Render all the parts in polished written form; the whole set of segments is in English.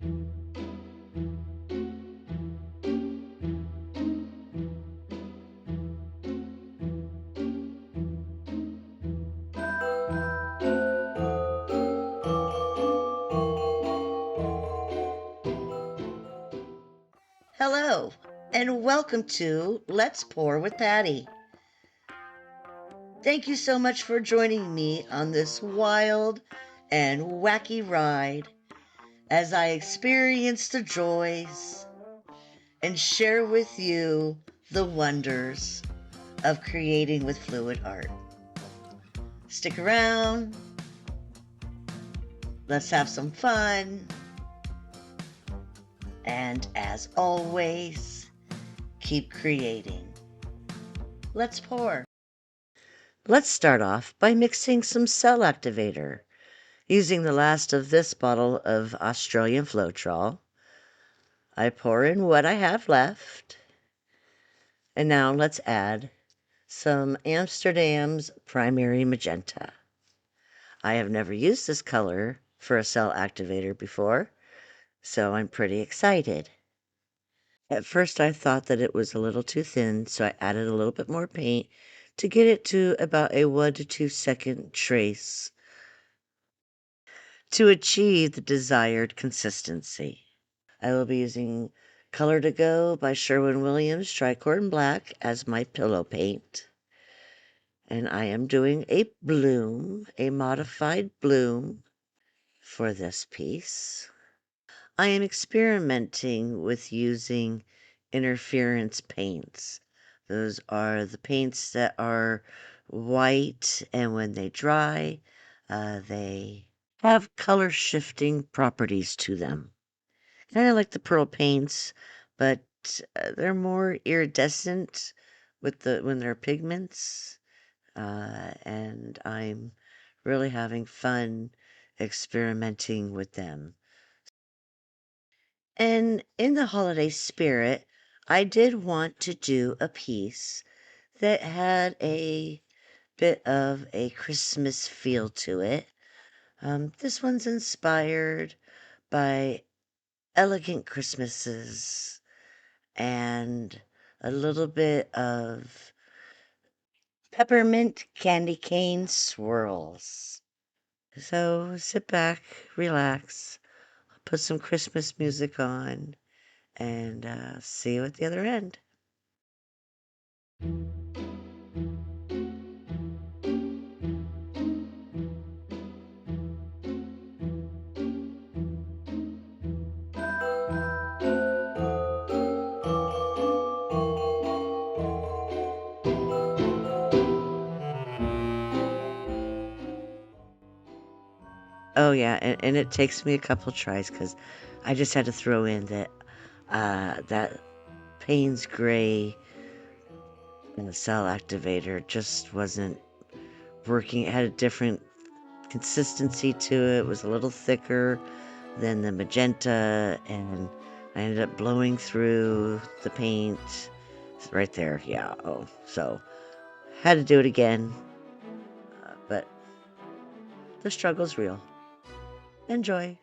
Hello, and welcome to Let's Pour with Patty. Thank you so much for joining me on this wild and wacky ride as I experience the joys and share with you the wonders of creating with fluid art. Stick around. Let's have some fun. And as always, keep creating. Let's pour. Let's start off by mixing some cell activator. Using the last of this bottle of Australian Floetrol, I pour in what I have left. And now let's add some Amsterdam's Primary Magenta. I have never used this color for a cell activator before, so I'm pretty excited. At first I thought that it was a little too thin, so I added a little bit more paint to get it to about a 1 to 2 second trace to achieve the desired consistency. I will be using Color to Go by Sherwin-Williams Tricorn Black as my pillow paint. And I am doing a bloom, a modified bloom for this piece. I am experimenting with using interference paints. Those are the paints that are white, and when they dry, they have color shifting properties to them. Kind of like the pearl paints, but they're more iridescent when they're pigments, and I'm really having fun experimenting with them. And in the holiday spirit, I did want to do a piece that had a bit of a Christmas feel to it. This one's inspired by elegant Christmases and a little bit of peppermint candy cane swirls. So sit back, relax, put some Christmas music on, and see you at the other end. Oh yeah, and it takes me a couple tries because I just had to throw in that Payne's Gray cell activator just wasn't working. It had a different consistency to it. It was a little thicker than the magenta, and I ended up blowing through the paint right there. Yeah. Oh, so had to do it again, but the struggle's real. Enjoy.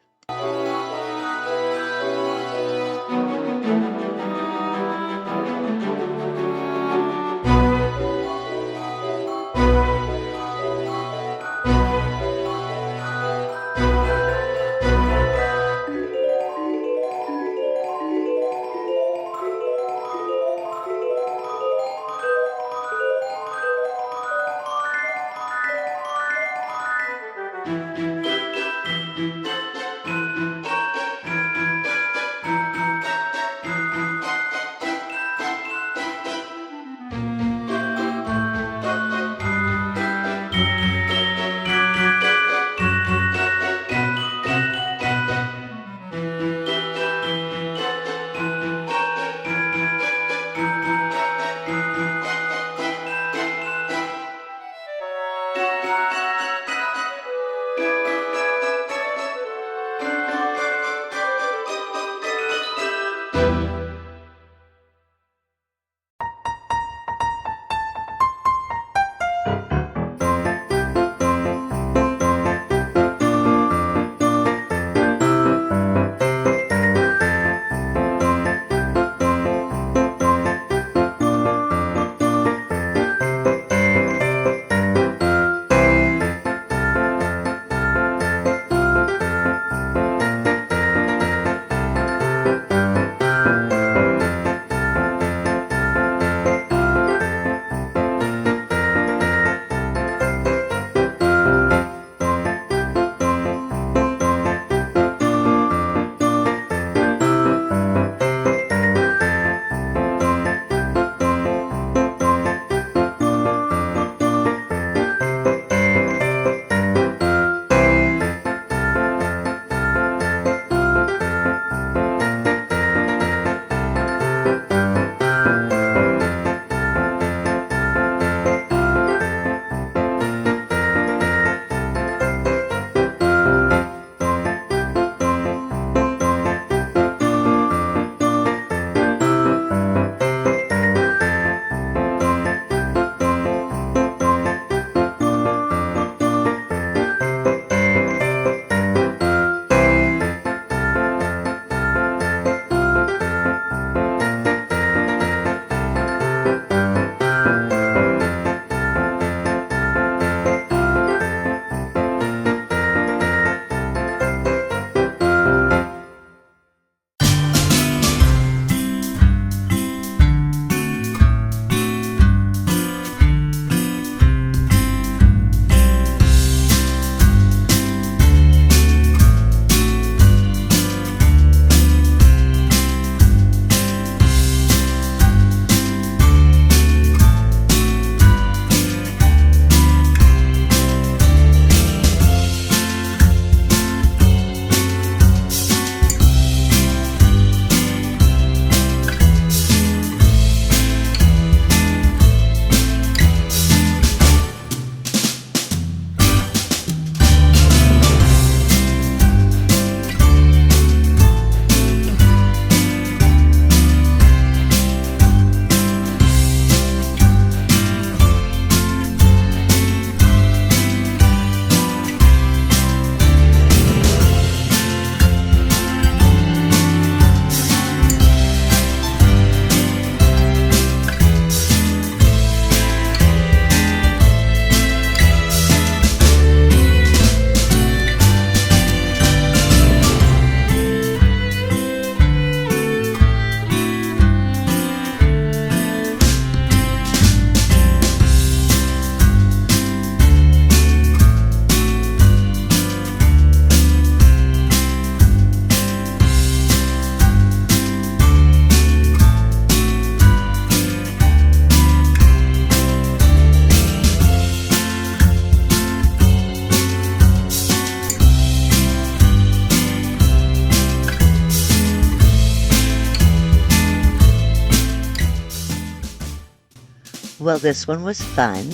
Well, this one was fun.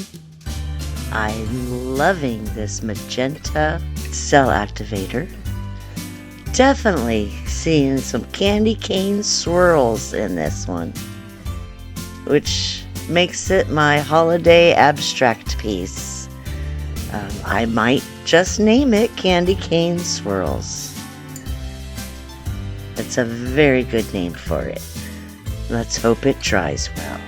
I'm loving this magenta cell activator. Definitely seeing some candy cane swirls in this one, which makes it my holiday abstract piece. I might just name it Candy Cane Swirls. It's a very good name for it. Let's hope it dries well.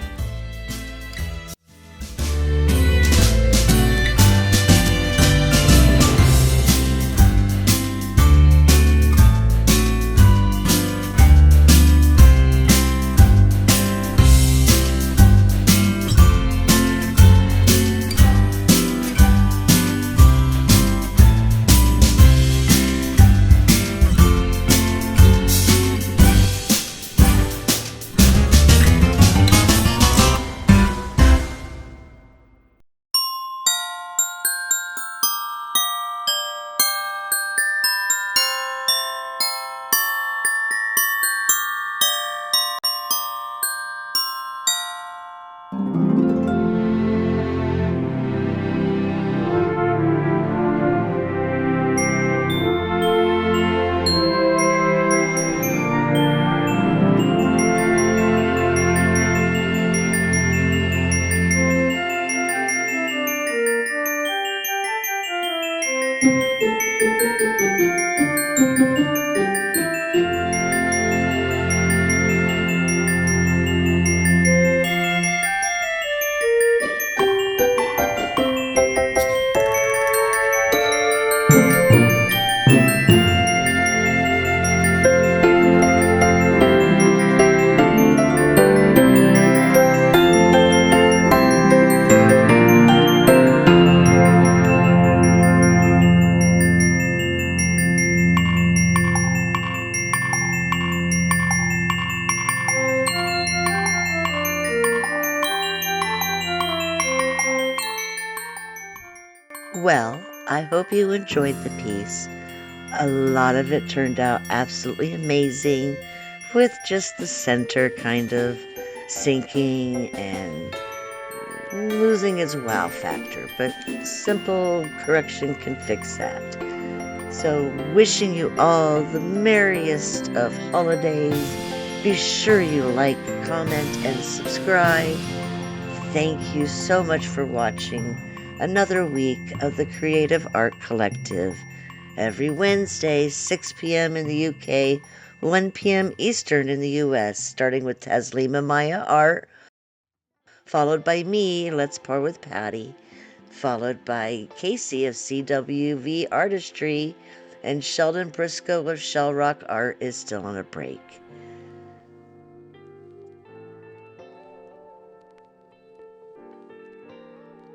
Well, I hope you enjoyed the piece. A lot of it turned out absolutely amazing, with just the center kind of sinking and losing its wow factor, but simple correction can fix that. So, wishing you all the merriest of holidays. Be sure you like, comment, and subscribe. Thank you so much for watching another week of the Creative Art Collective. Every Wednesday, 6 p.m. in the UK, 1 p.m. Eastern in the US, starting with Taslima Maya Art, followed by me, Let's Pour with Patty, followed by Casey of CWV Artistry, and Sheldon Briscoe of Shell Rock Art is still on a break.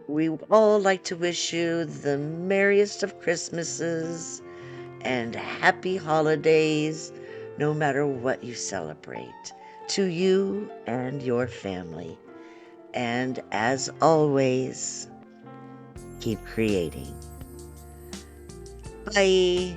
We all like to wish you the merriest of Christmases and happy holidays, no matter what you celebrate, to you and your family. And as always, keep creating. Bye.